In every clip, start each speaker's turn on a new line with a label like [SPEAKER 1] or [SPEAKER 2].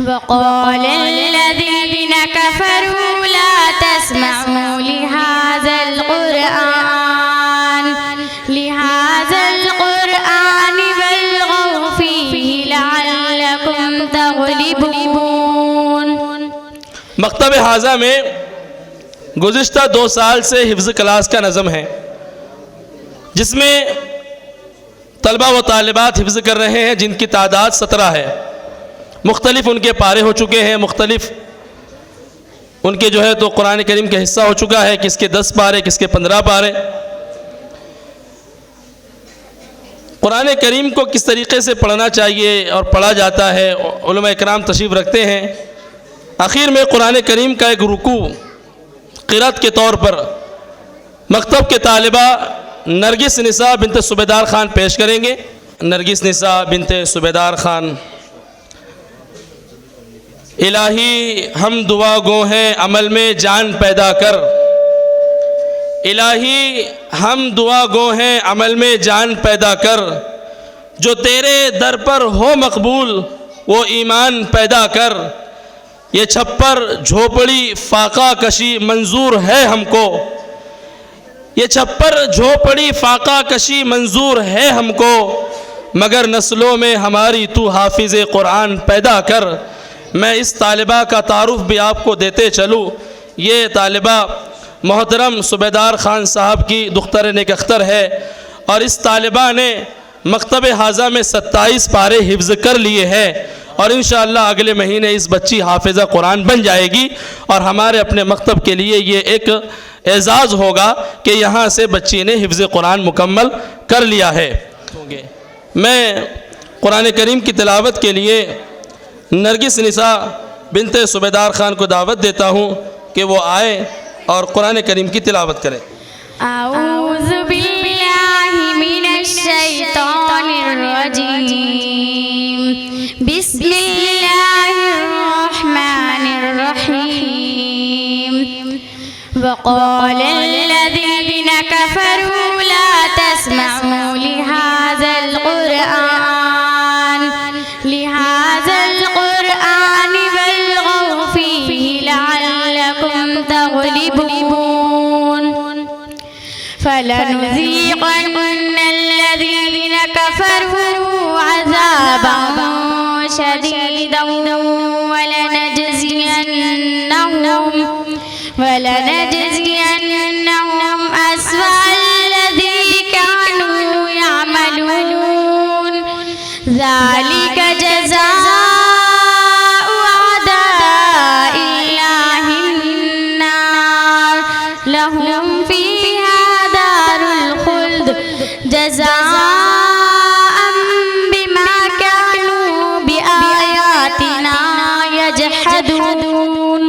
[SPEAKER 1] وقال الذين كفروا لا تسمعوا لهذا القرآن والغوا فيه لعلكم تغلبون۔
[SPEAKER 2] مکتب حاضہ میں گزشتہ 2 سال سے حفظ کلاس کا نظم ہے، جس میں طلبہ و طالبات حفظ کر رہے ہیں، جن کی تعداد 17 ہے۔ مختلف ان کے پارے ہو چکے ہیں، مختلف ان کے جو ہے تو قرآن کریم کا حصہ ہو چکا ہے، کس کے 10 پارے، کس کے 15 پارے۔ قرآن کریم کو کس طریقے سے پڑھنا چاہیے اور پڑھا جاتا ہے، علماء اکرام تشریف رکھتے ہیں۔ آخر میں قرآن کریم کا ایک رکوع قرأت کے طور پر مکتب کے طالبہ نرگس نساء بنت صوبیدار خان پیش کریں گے۔ نرگس نساء بنت صوبیدار خان۔ الہی ہم دعا گو ہیں عمل میں جان پیدا کر، الہی ہم دعا گو ہیں عمل میں جان پیدا کر، جو تیرے در پر ہو مقبول وہ ایمان پیدا کر۔ یہ چھپر جھوپڑی فاقہ کشی منظور ہے ہم کو، یہ چھپر جھوپڑی فاقہ کشی منظور ہے ہم کو، مگر نسلوں میں ہماری تو حافظ قرآن پیدا کر۔ میں اس طالبہ کا تعارف بھی آپ کو دیتے چلوں۔ یہ طالبہ محترم صوبیدار خان صاحب کی دختر نیک اختر ہے، اور اس طالبہ نے مکتب حاضہ میں 27 پارے حفظ کر لیے ہیں، اور انشاءاللہ اگلے مہینے اس بچی حافظہ قرآن بن جائے گی، اور ہمارے اپنے مکتب کے لیے یہ ایک اعزاز ہوگا کہ یہاں سے بچی نے حفظ قرآن مکمل کر لیا ہے۔ میں قرآن کریم کی تلاوت کے لیے نرگس نساء بنت صوبیدار خان کو دعوت دیتا ہوں کہ وہ آئے اور قرآن کریم کی تلاوت کریں۔
[SPEAKER 1] اعوذ باللہ من الشیطان الرجیم، بسم اللہ الرحمن الرحیم۔ وقال الذین کفروا لا تسمعوا لهذا القرآن والغوا فيه لعلكم تغلبون۔ فلنذيقن الذين كفروا عذابا شديدا ولنجزينهم أسوأ الذي كانوا يعملون، ذلك جزاء أعداء الله النار، لهم فيها دار الخلد جزاء بما كانوا بآياتنا يجحدون۔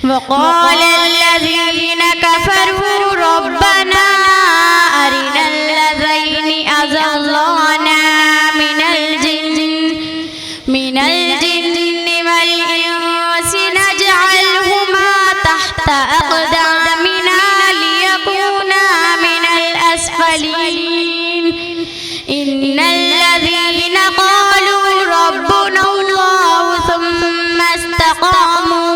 [SPEAKER 1] وقال الذين كفروا ربنا أرنا الذين أضلانا من الجن والإنس نجعلهما تحت أقدامنا ليكونا من الأسفلين، إن الذين قالوا ربنا الله ثم استقاموا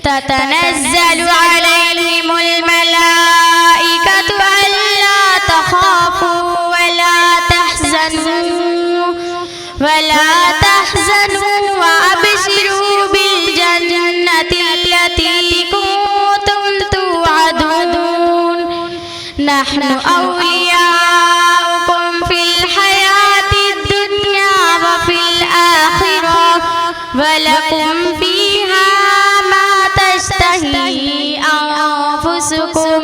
[SPEAKER 1] تتنزل عليهم الملائكة ألا تخافوا ولا تحزنوا وأبشروا بالجنة التي كنتم توعدون، نحن أولياؤكم في الحياة الدنيا وفي الآخرة، ولكم فيها ما تشتهي أنفسكم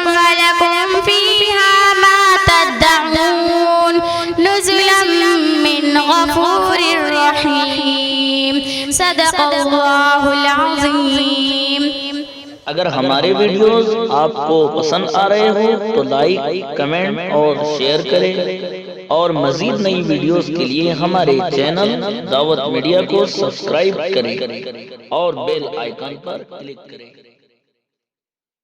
[SPEAKER 1] ولكم فيها ما تدعون، نزلا من غفور رحيم۔ صدق اللہ العظیم۔
[SPEAKER 3] اگر ہمارے ویڈیوز آپ کو پسند آ رہے ہوں تو لائک، کمنٹ اور شیئر کریں، اور مزید نئی ویڈیوز کے لیے ہمارے چینل دعوت میڈیا کو سبسکرائب کریں اور بیل آئیکن پر کلک کریں۔